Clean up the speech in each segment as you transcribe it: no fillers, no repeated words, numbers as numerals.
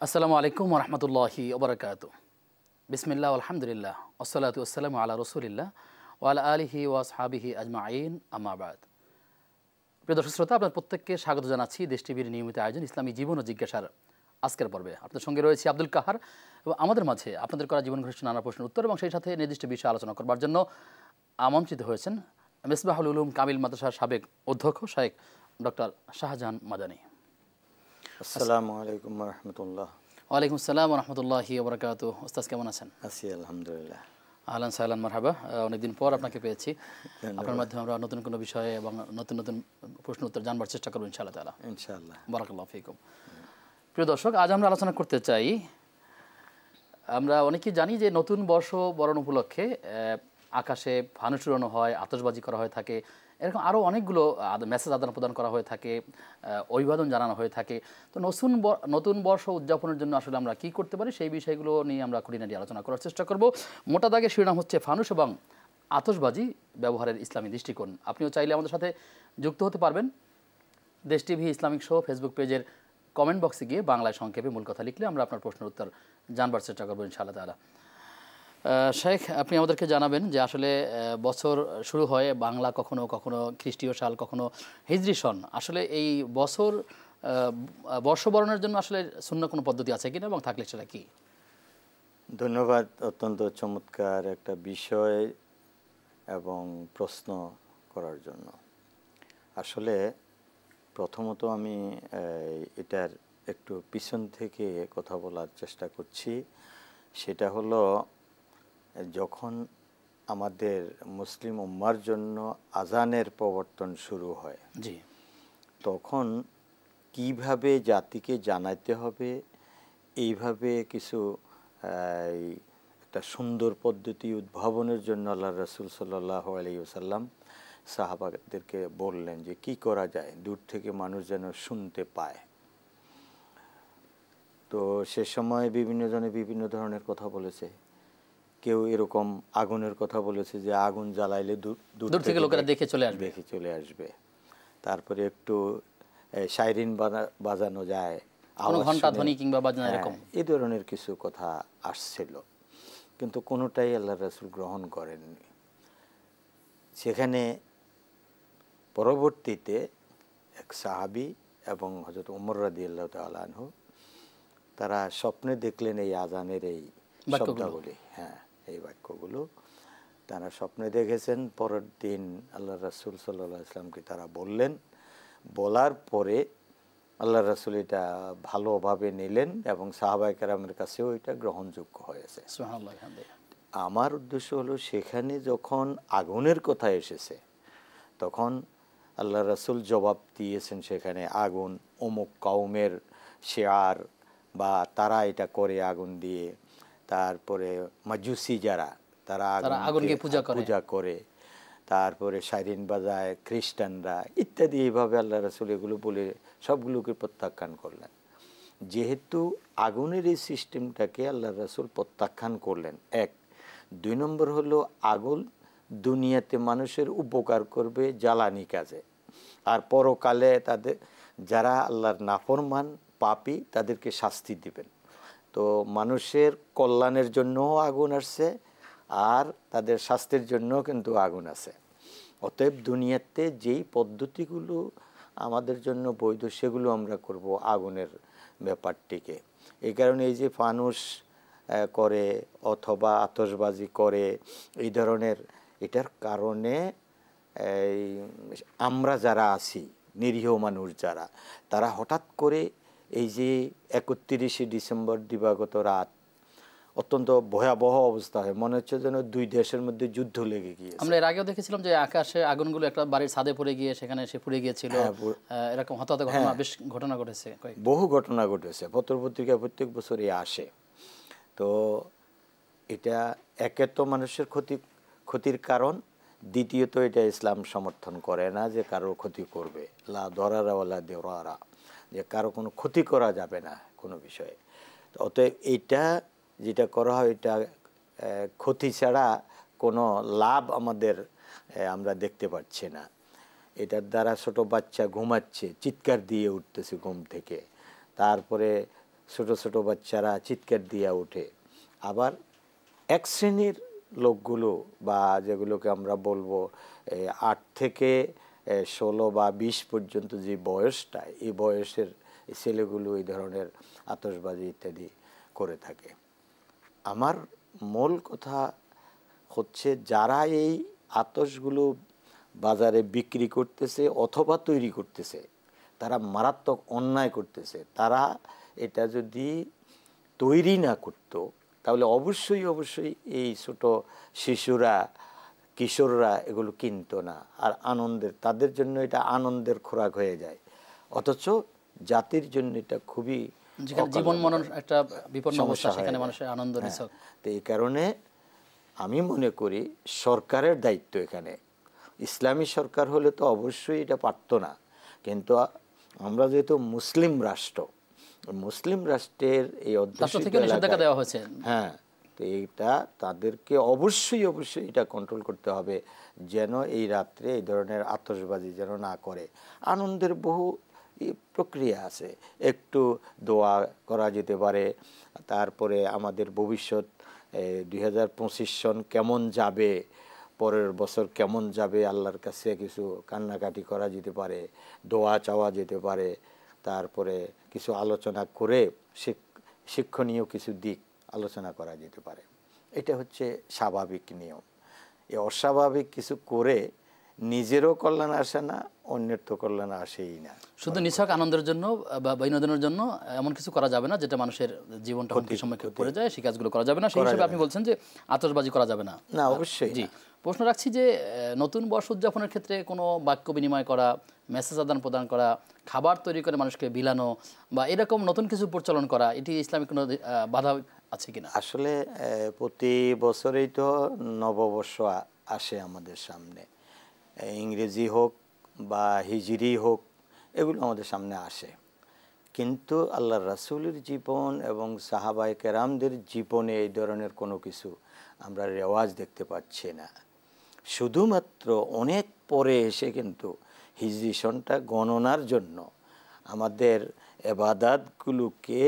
আসসালামু আলাইকুম রহমতুল্লাহি ওবরাকাতু। বিসমিল্লাহ আলহামদুলিল্লাহ ওসসালাতু ওয়াসসালামু আলা রসুলিল্লাহ ওয়ালা আলিহি ওয়াসহাবিহি আজমাইন আম্মা বাদ। প্রিয় দর্শক শ্রোতা, আপনার প্রত্যেককে স্বাগত জানাচ্ছি দেশ টিভির নিয়মিত আয়োজন ইসলামী জীবন ও জিজ্ঞাসার আজকের পর্বে। আপনাদের সঙ্গে রয়েছে আব্দুল কাহার এবং আমাদের মাঝে আপনাদের করা জীবন ঘনিষ্ঠ নানা প্রশ্নের উত্তর এবং সেই সাথে নির্দিষ্ট বিষয়ে আলোচনা করবার জন্য আমন্ত্রিত হয়েছেন মিসবাহুল উলুম কামিল মাদ্রাসার সাবেক অধ্যক্ষ শাইখ ডক্টর শাহজাহান মাদানী। আসসালামু আলাইকুম রহমতুল্লাহ। ওয়ালাইকুম আসসালাম রহমতুল্লাহি ওবরাকাতু। ওস্তাদ কেমন আছেন? আছি আলহামদুলিল্লাহ। আহলান সাহলান মারহাবা। অনেকদিন পর আপনাকে পেয়েছি। আপনার মাধ্যমে আমরা নতুন কোনো বিষয়ে এবং নতুন নতুন প্রশ্ন উত্তর জানবার চেষ্টা করবো ইনশাআল্লাহ তাআলা। ইনশাআল্লাহ। বারাকাল্লাহু ফিকুম। প্রিয় দর্শক, আজ আমরা আলোচনা করতে চাই, আমরা অনেকেই জানি যে নতুন বর্ষ বরণ উপলক্ষে আকাশে ফানুস উড়ানো হয়, আতশবাজি করা হয়ে থাকে, এরকম আরও অনেকগুলো মেসেজ আদান প্রদান করা হয়ে থাকে, অভিবাদন জানানো হয়ে থাকে। তো নতুন বর্ষ উদযাপনের জন্য আসলে আমরা কী করতে পারি সেই বিষয়গুলো নিয়ে আমরা খুঁটিনাটি আলোচনা করার চেষ্টা করব। মোটা দাগে শিরোনাম হচ্ছে ফানুস এবং আতশবাজি ব্যবহারের ইসলামী দৃষ্টিকোণ। আপনিও চাইলে আমাদের সাথে যুক্ত হতে পারবেন। দেশ টিভি ইসলামিক শো ফেসবুক পেজের কমেন্ট বক্সে গিয়ে বাংলায় সংক্ষেপে মূল কথা লিখলে আমরা আপনার প্রশ্নের উত্তর জানবার চেষ্টা করবো ইনশাআল্লাহ তাআলা। শেখ, আপনি আমাদেরকে জানাবেন যে আসলে বছর শুরু হয় বাংলা, কখনো কখনো খ্রিস্টীয় সাল, কখনো হিজরি সন। আসলে এই বর্ষবরণের জন্য আসলে সুন্নাহ কোনো পদ্ধতি আছে কিনা এবং থাকলে সেটা কি? ধন্যবাদ, অত্যন্ত চমৎকার একটা বিষয় এবং প্রশ্ন করার জন্য। আসলে প্রথমত আমি এটার একটু পিছন থেকে কথা বলার চেষ্টা করছি। সেটা হলো, যখন আমাদের মুসলিম উম্মার জন্য আজানের প্রবর্তন শুরু হয়, জি, তখন কিভাবে জাতিকে জানাইতে হবে, এইভাবে কিছু একটা সুন্দর পদ্ধতি উদ্ভাবনের জন্য আল্লাহ রাসূল সাল্লাল্লাহু আলাইহি ওয়াসাল্লাম সাহাবাদেরকে বললেন যে কি করা যায় দূর থেকে মানুষ যেন শুনতে পায়। তো সে সময় বিভিন্ন জনে বিভিন্ন ধরনের কথা বলেছে। কেউ এরকম আগুনের কথা বলেছে যে আগুন জ্বালাইলে দূর থেকে লোকেরা দেখে চলে আসবে। তারপরে একটু সাইরিন বাজানো যায়, ঘন্টা ধ্বনি কিংবা বাজনা, এরকম এই ধরনের কিছু কথা আসছিল, কিন্তু কোনোটাই আল্লাহ রাসূল গ্রহণ করেননি। সেখানে পরবর্তীতে এক সাহাবী এবং হযরত ওমর রাদিয়াল্লাহু তাআলা আনহু, তারা স্বপ্নে দেখলেন এই আজানের এই শব্দগুলি, এই বাক্যগুলো তারা স্বপ্নে দেখেছেন। পরের দিন আল্লাহ রাসূল সাল্লাল্লাহু আলাইহি ওয়াসাল্লামকে তারা বললেন। বলার পরে আল্লাহ রাসূল এটা ভালোভাবে নিলেন এবং সাহাবায়ে কেরামের কাছেও এটা গ্রহণযোগ্য হয়েছে। সুবহানাল্লাহ। আমার উদ্দেশ্য হলো, সেখানে যখন আগুনের কথা এসেছে তখন আল্লাহ রাসূল জবাব দিয়েছেন, সেখানে আগুন অমুক কওমের শিয়ার, বা তারা এটা করে আগুন দিয়ে। তারপরে মাজুসি যারা, তারা আগুনকে পূজা করে। তারপরে সাইরিন বাজায় খ্রিস্টানরা, ইত্যাদি। এইভাবে আল্লাহ রাসূল এগুলো বলে সবগুলোকে প্রত্যাখ্যান করলেন। যেহেতু আগুনের এই সিস্টেমটাকে আল্লাহ রাসূল প্রত্যাখ্যান করলেন, এক। 2 নম্বর হলো, আগুন দুনিয়াতে মানুষের উপকার করবে জ্বালানি কাজে, আর পরকালে তাদের যারা আল্লাহর নাফরমান পাপী তাদেরকে শাস্তি দিবেন। তো মানুষের কল্যাণের জন্যও আগুন আসছে, আর তাদের শাস্তির জন্যও কিন্তু আগুন আছে। অতএব দুনিয়াতে যেই পদ্ধতিগুলো আমাদের জন্য বৈধ সেগুলো আমরা করব আগুনের ব্যাপারটিকে। এই কারণে এই যে ফানুস করে অথবা আতশবাজি করে, এই ধরনের, এটার কারণে আমরা যারা আছি, নিরীহ মানুষ যারা, তারা হঠাৎ করে এই যে 31শে ডিসেম্বর দিবাগত রাত অত্যন্ত ভয়াবহ অবস্থা হয়, মনে হচ্ছে যেন দুই দেশের মধ্যে যুদ্ধ লেগে গিয়েছে। আমরা এর আগেও দেখেছিলাম যে আকাশে আগুনগুলো একটা বাড়ির ছাদে পড়ে গিয়ে সেখানে সে পুড়ে গিয়েছিল। এরকম হতাহত ঘটনা, বেশ ঘটনা ঘটেছে, বহু ঘটনা ঘটেছে, পত্রপত্রিকায় প্রত্যেক বছরই আসে। তো এটা একে তো মানুষের ক্ষতির কারণ, দ্বিতীয়ত এটা ইসলাম সমর্থন করে না যে কারো ক্ষতি করবে, লা দরারা ওয়ালা দিরারা, যে কারো কোনো ক্ষতি করা যাবে না কোনো বিষয়ে। অতএব এটা যেটা করা হয়, এটা ক্ষতি ছাড়া কোনো লাভ আমরা দেখতে পাচ্ছি না। এটার দ্বারা ছোট বাচ্চা ঘুমাচ্ছে, চিৎকার দিয়ে উঠতেছে ঘুম থেকে, তারপরে ছোট ছোট বাচ্চারা চিৎকার দিয়া ওঠে। আবার এক শ্রেণীর লোকগুলো বা যেগুলোকে আমরা বলবো 8 থেকে 16 বা 20 পর্যন্ত যে বয়সটা, এই বয়সের ছেলেগুলো এই ধরনের আতশবাজি ইত্যাদি করে থাকে। আমার মূল কথা হচ্ছে যারা এই আতশগুলো বাজারে বিক্রি করতেছে অথবা তৈরি করতেছে, তারা মারাত্মক অন্যায় করতেছে। তারা এটা যদি তৈরি না করত তাহলে অবশ্যই অবশ্যই এই ছোট শিশুরা, কিশোররা এগুলো কিনতো না। আর আনন্দের, তাদের জন্য এটা আনন্দের খোরাক হয়ে যায়, অথচ জাতির জন্য এটা খুবই যেখানে জীবন মরণ একটা বিপন্ন অবস্থা, সেখানে মানুষের আনন্দ নিছক। তো এই কারণে আমি মনে করি সরকারের দায়িত্ব এখানে। ইসলামী সরকার হলে তো অবশ্যই এটা পারতো না, কিন্তু আমরা যেহেতু মুসলিম রাষ্ট্র, মুসলিম রাষ্ট্রের এই অধ্যুষিত নিষেধাজ্ঞা দেওয়া হয়েছে, হ্যাঁ, তো এইটা তাদেরকে অবশ্যই অবশ্যই এটা কন্ট্রোল করতে হবে যেন এই রাত্রে এই ধরনের আতশবাজি যেন না করে। আনন্দের বহু প্রক্রিয়া আছে, একটু দোয়া করা যেতে পারে, তারপরে আমাদের ভবিষ্যৎ 2025 সন কেমন যাবে, পরের বছর কেমন যাবে, আল্লাহর কাছে কিছু কান্নাকাটি করা যেতে পারে, দোয়া চাওয়া যেতে পারে, তারপরে কিছু আলোচনা করে শিক্ষণীয় কিছু দিক আলোচনা করা যেতে পারে। এটা হচ্ছে স্বাভাবিক নিয়ম। এই অস্বাভাবিক কিছু করে নিজেরও কল্যাণ আসে না, অন্যের তো কল্যাণ আসেই না। শুধু নিছক আনন্দের জন্য বা বিনোদনের জন্য এমন কিছু করা যাবে না যেটা মানুষের জীবনটা হুমকির সম্মুখে পড়ে যায়, সেই কাজগুলো করা যাবে না। সেই হিসেবে আপনি বলছেন যে আতশবাজি করা যাবে না। না, অবশ্যই। জি, প্রশ্ন রাখছি যে নতুন বর্ষ উদযাপনের ক্ষেত্রে কোনো বাক্য বিনিময় করা, মেসেজ আদান প্রদান করা, খাবার তৈরি করে মানুষকে বিলানো বা এরকম নতুন কিছু প্রচলন করা, এটি ইসলামিক কোনো বাধা আছে কিনা? আসলে প্রতি বছরেই তো নববর্ষ আসে আমাদের সামনে, ইংরেজি হোক বা হিজরি হোক, এগুলো আমাদের সামনে আসে। কিন্তু আল্লাহর রাসূলের জীবন এবং সাহাবায়ে কেরামদের জীবনে এই ধরনের কোনো কিছু আমরা রেওয়াজ দেখতে পাচ্ছি না। শুধুমাত্র অনেক পরে এসে কিন্তু হিজরি সনটা গণনার জন্য, আমাদের ইবাদতগুলোকে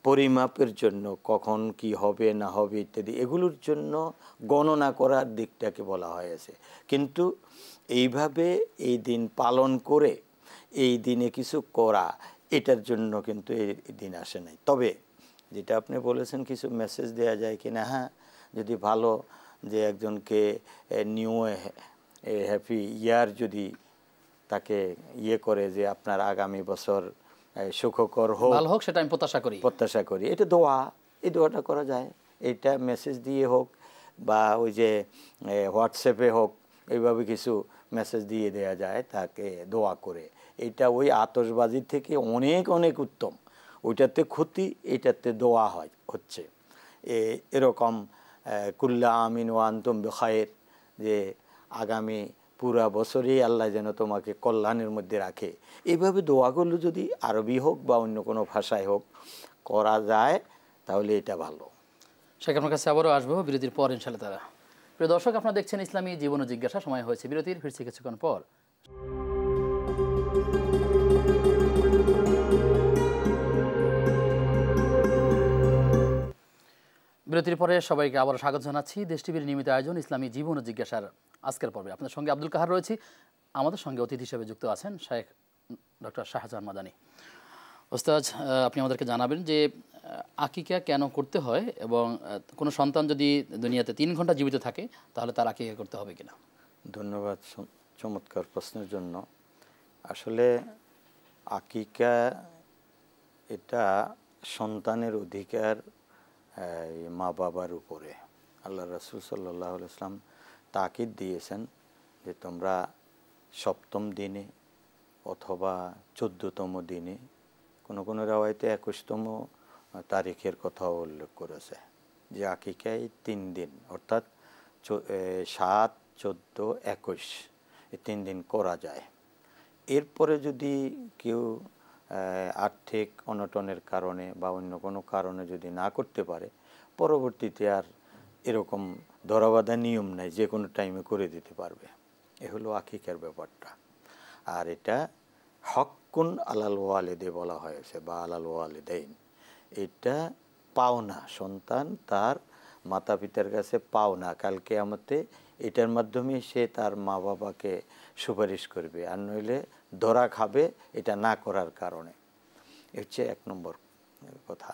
পরিমাপের জন্য, কখন কি হবে না হবে ইত্যাদি এগুলোর জন্য গণনা করার দিকটাকে বলা হয়েছে। কিন্তু এইভাবে এই দিন পালন করে এই দিনে কিছু করা, এটার জন্য কিন্তু এই দিন আসে নাই। তবে যেটা আপনি বলেছেন কিছু মেসেজ দেওয়া যায় কিনা, হ্যাঁ, যদি ভালো যে একজনকে নিউ হ্যাপি ইয়ার যদি তাকে করে যে আপনার আগামী বছর সুখকর হোক, ভালো হোক, সেটা আমি প্রত্যাশা করি, এটা দোয়া, এই দোয়াটা করা যায়। এটা মেসেজ দিয়ে হোক বা ওই যে হোয়াটসঅ্যাপে হোক, এইভাবে কিছু মেসেজ দিয়ে দেয়া যায় তাকে দোয়া করে। এটা ওই আতশবাজির থেকে অনেক অনেক উত্তম। ওইটাতে ক্ষতি, এটাতে দোয়া হচ্ছে। এরকম কুল্লা আমিন ওয়া আনতুম বিখায়ের, যে আগামী পুরা বছরই আল্লাহ যেন তোমাকে কল্যাণের মধ্যে রাখে, এইভাবে দোয়াগুলো যদি আরবি হোক বা অন্য কোনো ভাষায় হোক করা যায় তাহলে এটা ভালো। শেখ, আপনার কাছে আবারও আসবো বিরতির পর ইনশাআল্লাহ তাআলা। প্রিয় দর্শক, আপনারা দেখছেন ইসলামী জীবন ও জিজ্ঞাসা। সময় হয়েছে বিরতির, ফিরছি কিছুক্ষণ পর। বিরতির পরে সবাইকে আবারও স্বাগত জানাচ্ছি দেশ টিভির নিয়মিত আয়োজন ইসলামী জীবন ও জিজ্ঞাসার আজকের পর্বে। আপনাদের সঙ্গে আব্দুল কাহার রয়েছি, আমাদের সঙ্গে অতিথি হিসেবে যুক্ত আছেন শেখ ডক্টর শাহজাহান মাদানী। ওস্তাদ, আপনি আমাদেরকে জানাবেন যে আকিকা কেন করতে হয় এবং কোনো সন্তান যদি দুনিয়াতে 3 ঘন্টা জীবিত থাকে তাহলে তার আকিকা করতে হবে কিনা? ধন্যবাদ চমৎকার প্রশ্নের জন্য। আসলে আকিকা এটা সন্তানের অধিকার মা বাবার উপরে। আল্লাহ রাসূল সাল্লাল্লাহু আলাইহি ওয়াসাল্লাম তাকিদ দিয়েছেন যে তোমরা 7ম দিনে অথবা 14তম দিনে, কোনো কোনো রাওয়ায়াতে 21তম তারিখের কথাও উল্লেখ করেছে যে আকিকায় 3 দিন, অর্থাৎ 7, 14, 21 এই 3 দিন করা যায়। এরপরে যদি কেউ আর্থিক অনটনের কারণে বা অন্য কোনো কারণে যদি না করতে পারে, পরবর্তীতে আর এরকম ধরাবাঁধা নিয়ম নাই, যে কোনো টাইমে করে দিতে পারবে। এ হলো আকিকার ব্যাপারটা। আর এটা হক্কুন আলাল ওয়ালিদে বলা হয়েছে বা আলাল ওয়ালিদাইন, এটা পাওনা, সন্তান তার মাতা পিতার কাছে পাওনা, কালকে আমাতে এটার মাধ্যমে সে তার মা বাবাকে সুপারিশ করবে, আর নইলে ধরা খাবে এটা না করার কারণে। হচ্ছে 1 নম্বর কথা।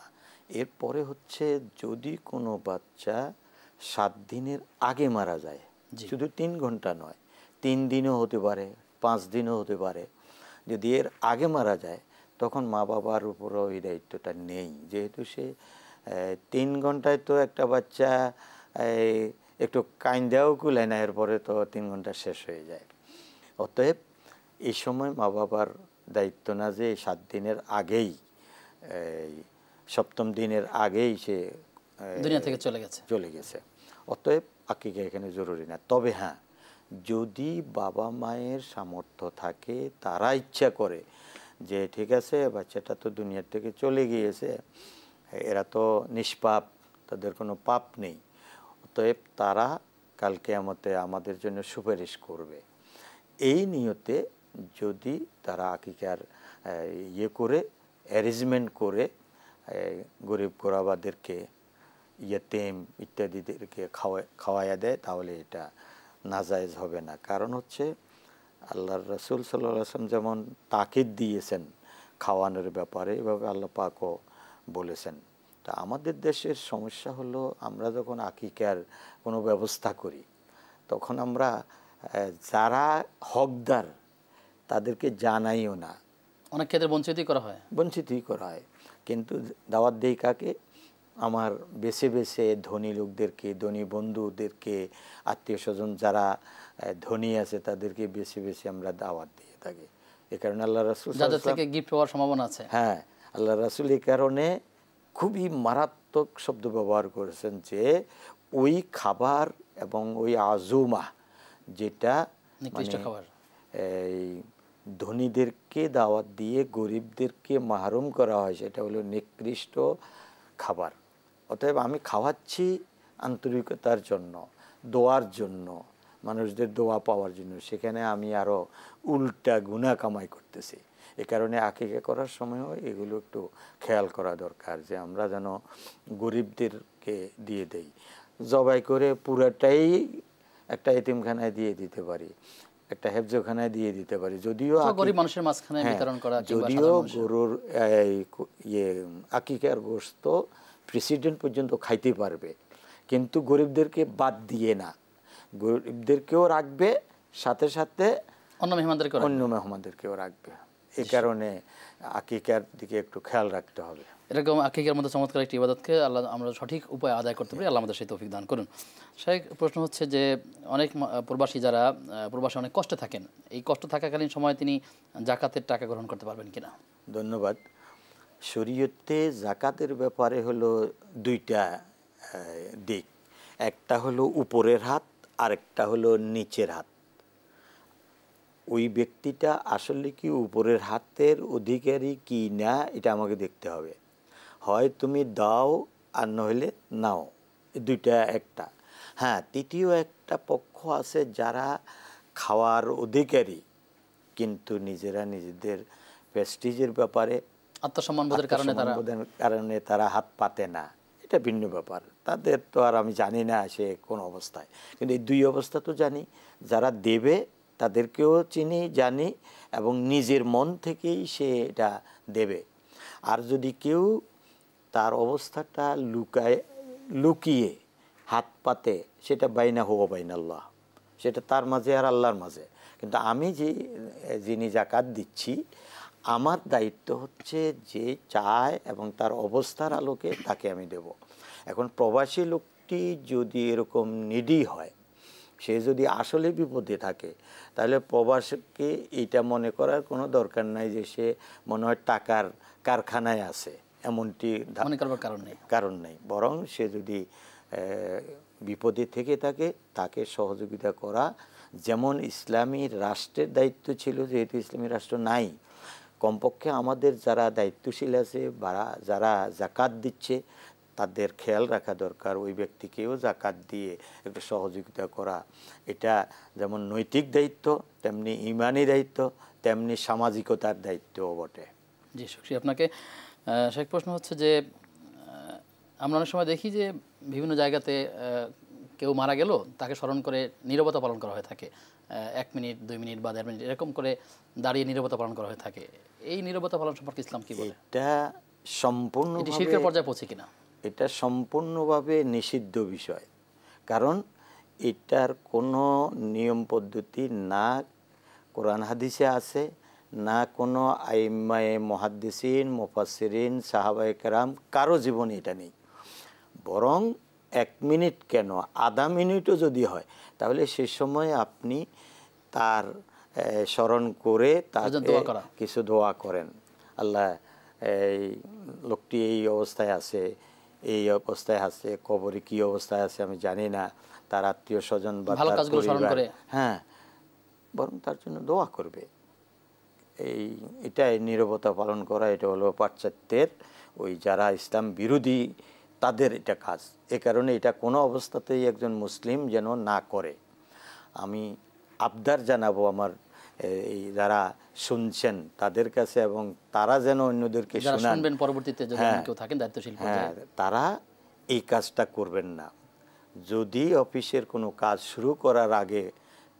এরপরে হচ্ছে যদি কোনো বাচ্চা 7 দিনের আগে মারা যায়, শুধু 3 ঘন্টা নয়, 3 দিনও হতে পারে, 5 দিনও হতে পারে, যদি এর আগে মারা যায় তখন মা বাবার উপরও এই দায়িত্বটা নেই, যেহেতু সে 3 ঘন্টায় তো একটা বাচ্চা একটু কাইন্দাও কুলায় না, এরপরে তো 3 ঘন্টা শেষ হয়ে যায়। অতএব এই সময় মা বাবার দায়িত্ব না যে 7 দিনের আগেই, 7ম দিনের আগেই সে দুনিয়া থেকে চলে গেছে। অতএব আকিকা এখানে জরুরি না। তবে হ্যাঁ, যদি বাবা মায়ের সামর্থ্য থাকে, তারা ইচ্ছা করে যে ঠিক আছে বাচ্চাটা তো দুনিয়ার থেকে চলে গিয়েছে, এরা তো নিষ্পাপ, তাদের কোনো পাপ নেই, অতএব তারা কাল কিয়ামতে আমাদের জন্য সুপারিশ করবে, এই নিয়তে যদি তারা আকিকার করে অ্যারেঞ্জমেন্ট করে গরিব গোরাবাদেরকে, ইয়েতিম ইত্যাদিদেরকে খাওয়াইয়া দেয়, তাহলে এটা নাজায়েজ হবে না। কারণ হচ্ছে আল্লাহর রাসূল সাল্লাল্লাহু আলাইহি ওয়াসাল্লাম যেমন তাকিদ দিয়েছেন খাওয়ানোর ব্যাপারে, এভাবে আল্লাহ পাকও বলেছেন। তা আমাদের দেশের সমস্যা হলো, আমরা যখন আকিকার কোনো ব্যবস্থা করি তখন আমরা যারা হকদার তাদেরকে জানাইও না, অনেক ক্ষেত্রে বঞ্চিতই করা হয়। কিন্তু দাওয়াত দেই কাকে? আমার বেছে বেছে ধনী লোকদেরকে, ধনী বন্ধুদেরকে, আত্মীয় স্বজন যারা ধনী আছে তাদেরকে বেছে বেছে আমরা দাওয়াত দিয়ে থাকি। এ কারণে আল্লাহ রাসূল যাদের থেকে গিফট পাওয়ার সম্ভাবনা আছে, হ্যাঁ, আল্লাহ রাসূল এই কারণে খুবই মারাত্মক শব্দ ব্যবহার করেছেন যে ওই খাবার এবং ওই আজুমা, যেটা এই ধনীদেরকে দাওয়াত দিয়ে গরিবদেরকে মাহরুম করা হয়, সেটা হলো নিকৃষ্ট খাবার। অতএব আমি খাওয়াচ্ছি আন্তরিকতার জন্য, দোয়ার জন্য, মানুষদের দোয়া পাওয়ার জন্য, সেখানে আমি আরও উল্টা গুনাহ কামাই করতেছি। এ কারণে আকিকা করার সময়ও এগুলো একটু খেয়াল করা দরকার, যে আমরা যেন গরিবদেরকে দিয়ে দেই, জবাই করে পুরাটাই একটা এতিমখানায় দিয়ে দিতে পারি, একটা হেফজখানায় দিয়ে দিতে পারি, যদিও গরিব মানুষের মাঝখানে বিতরণ করা, যদিও গরুর আকিকার গোশত প্রেসিডেন্ট পর্যন্ত খাইতে পারবে, কিন্তু গরিবদেরকে বাদ দিয়ে না, গরিবদেরকেও রাখবে, সাথে সাথে অন্য মেহমানদেরকেও রাখবে। এই কারণে আকিকার দিকে একটু খেয়াল রাখতে হবে। এরকম আকিকার মধ্যে চমৎকার একটি ইবাদতকে আল্লাহ আমরা সঠিক উপায়ে আদায় করতে পারি, আল্লাহ আমাদের সেই তৌফিক দান করুন। সেই প্রশ্ন হচ্ছে যে অনেক প্রবাসী যারা প্রবাসে অনেক কষ্টে থাকেন, এই কষ্ট থাকাকালীন সময় তিনি জাকাতের টাকা গ্রহণ করতে পারবেন কিনা? ধন্যবাদ। শরীয়তে জাকাতের ব্যাপারে হলো 2টা দিক, একটা হলো উপরের হাত, আরেকটা হলো নিচের হাত। ওই ব্যক্তিটা আসলে কি উপরের হাতের অধিকারী কি না, এটা আমাকে দেখতে হবে। হয় তুমি দাও আর নইলে নাও, এই 2টা একটা। হ্যাঁ, তৃতীয় একটা পক্ষ আছে যারা খাওয়ার অধিকারী, কিন্তু নিজেরা নিজেদের প্রেস্টিজের ব্যাপারে, আত্মসম্মানবোধের কারণে তারা হাত পাতে না, এটা ভিন্ন ব্যাপার। তাদের তো আর আমি জানি না সে কোন অবস্থায়, কিন্তু এই 2 অবস্থা তো জানি। যারা দেবে তাদেরকেও চিনি, জানি, এবং নিজের মন থেকেই সে এটা দেবে। আর যদি কেউ তার অবস্থাটা লুকিয়ে হাত পাতে, সেটা বাইনা হুয়া বাইনাল্লাহ, সেটা তার মাঝে আর আল্লাহর মাঝে। কিন্তু আমি যিনি জাকাত দিচ্ছি, আমার দায়িত্ব হচ্ছে যে চায় এবং তার অবস্থার আলোকে তাকে আমি দেব। এখন প্রবাসী লোকটি যদি এরকম নিডি হয়, সে যদি আসলে বিপদে থাকে, তাহলে প্রবাসীকে এটা মনে করার কোনো দরকার নাই যে সে মনে হয় টাকার কারখানায় আছে, এমনটি কারণ নেই। বরং সে যদি বিপদে থেকে থাকে, তাকে সহযোগিতা করা, যেমন ইসলামী রাষ্ট্রের দায়িত্ব ছিল, যেহেতু ইসলামী রাষ্ট্র নাই, কমপক্ষে আমাদের যারা দায়িত্বশীল আছে বা যারা জাকাত দিচ্ছে, তাদের খেয়াল রাখা দরকার ওই ব্যক্তিকেও জাকাত দিয়ে একটু সহযোগিতা করা। এটা যেমন নৈতিক দায়িত্ব, তেমনি ইমানি দায়িত্ব, তেমনি সামাজিকতার দায়িত্বও বটে। জি, শুকরিয়া আপনাকে। সেই প্রশ্ন হচ্ছে যে আমরা অনেক সময় দেখি যে বিভিন্ন জায়গাতে কেউ মারা গেল, তাকে স্মরণ করে নীরবতা পালন করা হয়ে থাকে, 1 মিনিট 2 মিনিট বা 1.5 মিনিট এরকম করে দাঁড়িয়ে নীরবতা পালন করা হয়ে থাকে। এই নীরবতা পালন সম্পর্কে ইসলাম কি বলে? এটা সম্পূর্ণভাবে, এটি শিরকের পর্যায়ে পৌঁছে কিনা? এটা সম্পূর্ণভাবে নিষিদ্ধ বিষয়। কারণ এটার কোনো নিয়ম পদ্ধতি না কোরআন হাদিসে আছে, না কোনো আইম্মায়ে মুহাদ্দিসিন, মুফাসসিরিন, সাহাবায়ে কেরাম কারো জীবনে এটা নেই। বরং 1 মিনিট কেন, আধা মিনিটও যদি হয়, তাহলে সে সময় আপনি তার স্মরণ করে তাকে কিছু দোয়া করেন। আল্লাহ, এই লোকটি এই অবস্থায় আছে, এই অবস্থায় আছে, কবরে কি অবস্থায় আছে আমি জানি না, তার আত্মীয় স্বজন বা ভালো কাজগুলো স্মরণ করে, হ্যাঁ, বরং তার জন্য দোয়া করবে। এটাই নীরবতা পালন করা। এটা হলো পাশ্চাত্যের ওই যারা ইসলাম বিরোধী তাদের এটা কাজ। এ কারণে এটা কোনো অবস্থাতেই একজন মুসলিম যেন না করে। আমি আবদার জানাবো আমার এই যারা শুনছেন তাদের কাছে, এবং তারা যেন অন্যদেরকে শুনবেন পরবর্তীতে যদি কেউ থাকেন দায়িত্বশীল পর্যায়ে, তারা এই কাজটা করবেন না। যদি অফিসের কোনো কাজ শুরু করার আগে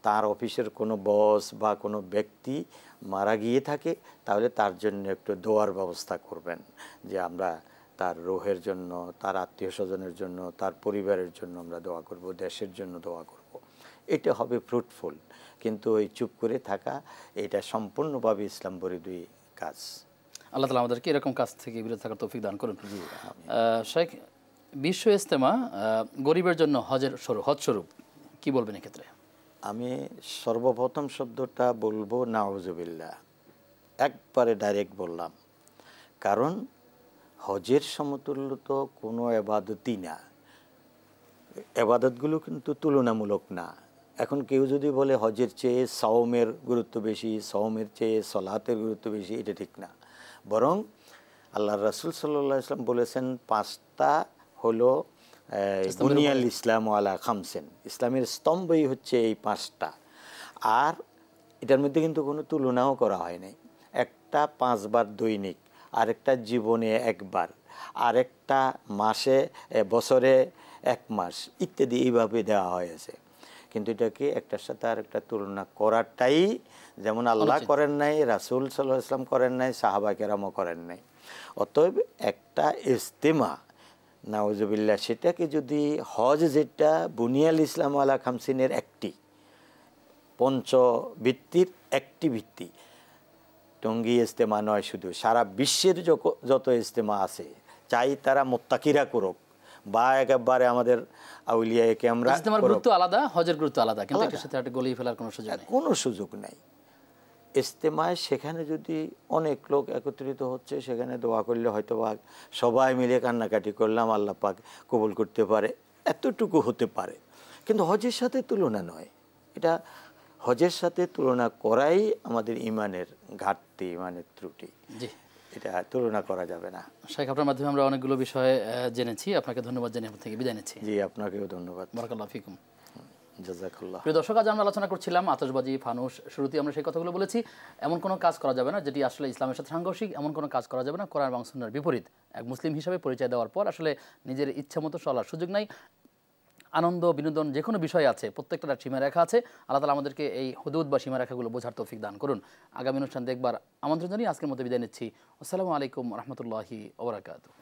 তার অফিসের কোনো বস বা কোনো ব্যক্তি মারা গিয়ে থাকে, তাহলে তার জন্য একটু দোয়ার ব্যবস্থা করবেন, যে আমরা তার রূহের জন্য, তার আত্মীয় স্বজনের জন্য, তার পরিবারের জন্য আমরা দোয়া করব, দেশের জন্য দোয়া করব। এটা হবে ফ্রুটফুল। কিন্তু ওই চুপ করে থাকা, এটা সম্পূর্ণভাবে ইসলাম বিরোধী কাজ। আল্লাহ তাআলা আমাদেরকে এরকম কাজ থেকে বিরত থাকার তৌফিক দান করুন। শেখ, বিশ্ব ইজতেমা গরিবের জন্য হজ স্বরূপ, কি বলবেন এক্ষেত্রে? আমি সর্বপ্রথম শব্দটা বলবো নাউজুবিল্লাহ, একবারে ডাইরেক্ট বললাম। কারণ হজের সমতুল্য তো কোনো এবাদতই না। এবাদতগুলো কিন্তু তুলনামূলক না। এখন কেউ যদি বলে হজের চেয়ে সাওমের গুরুত্ব বেশি, সাওমের চেয়ে সলাতের গুরুত্ব বেশি, এটা ঠিক না। বরং আল্লাহ রাসূল সাল্লাল্লাহু আলাইহি ওয়াসাল্লাম বলেছেন 5টা হলো বুনিয়াল ইসলাম আলা খামসিন, ইসলামের স্তম্ভই হচ্ছে এই 5টা। আর এটার মধ্যে কিন্তু কোনো তুলনাও করা হয় নাই। একটা 5 বার দৈনিক, আরেকটা জীবনে 1 বার, আরেকটা মাসে বছরে 1 মাস ইত্যাদি এইভাবে দেওয়া হয়েছে। কিন্তু এটাকে একটার সাথে আরেকটা তুলনা করাটাই যেমন আল্লাহ করেন নাই, রাসূল সাল্লাল্লাহু আলাইহি ওয়াসাল্লাম করেন নাই, সাহাবা কেরামও করেন নাই। অতএব একটা ইজতেমা, নাউজুবিল্লাহ, সেটাকে যদি হজ যেটা বুনিয়াল ইসলাম আলা খামসিনের একটি পঞ্চভিত্তির একটি ভিত্তি, টঙ্গী ইজতেমা নয়, শুধু সারা বিশ্বের যত ইজতেমা আছে, চাই তারা মুত্তাকিরা করুক বা একেবারে আমাদের আউলিয়ায়ে কেরামরা, ইজতেমার গুরুত্ব আলাদা, হজের গুরুত্ব আলাদা, কিন্তু এর সাথে একটা গলিয়ে ফেলার কোনো সুযোগ নেই, কোনো সুযোগ নাই। ইজতেমায় সেখানে যদি অনেক লোক একত্রিত হচ্ছে, সেখানে দোয়া করলে হয়তো বা সবাই মিলে কান্নাকাটি করলাম, আল্লাহ পাক কবুল করতে পারে, এতটুকু হতে পারে। কিন্তু হজের সাথে তুলনা নয়। এটা হজের সাথে তুলনা করাই আমাদের ইমানের ঘাটতি, ইমানের ত্রুটি। জি, এটা তুলনা করা যাবে না। শেখ, আপনার মাধ্যমে আমরা অনেকগুলো বিষয়ে জেনেছি। আপনাকে ধন্যবাদ জানিয়ে আপনার থেকে বিদায় নিচ্ছি। জি, আপনাকেও ধন্যবাদ। বারাকাল্লাহু ফিকুম। জাযাকাল্লাহ। প্রিয় দর্শক, আজ আমরা আলোচনা করছিলাম আতশবাজি, ফানুস। শুরুতে আমরা সেই কথাগুলো বলেছি। এমন কোনো কাজ করা যাবে না যেটি আসলে ইসলামের সাথে সাংঘর্ষিক, এমন কোনো কাজ করা যাবে না কোরআন এবং সুন্নাহর বিপরীত। এক মুসলিম হিসাবে পরিচয় দেওয়ার পর আসলে নিজের ইচ্ছা মতো চলার সুযোগ নাই। আনন্দ, বিনোদন যে কোনো বিষয় আছে, প্রত্যেকটা সীমারেখা আছে। আল্লাহ তাআলা আমাদেরকে এই হুদুদ বা সীমারেখাগুলো বোঝার তৌফিক দান করুন। আগামী অনুষ্ঠান দেখবার আমন্ত্রণ জানিয়ে আজকের মতো বিদায় নিচ্ছি। আসসালামু আলাইকুম রহমতুল্লাহি ওয়া বারাকাতুহু।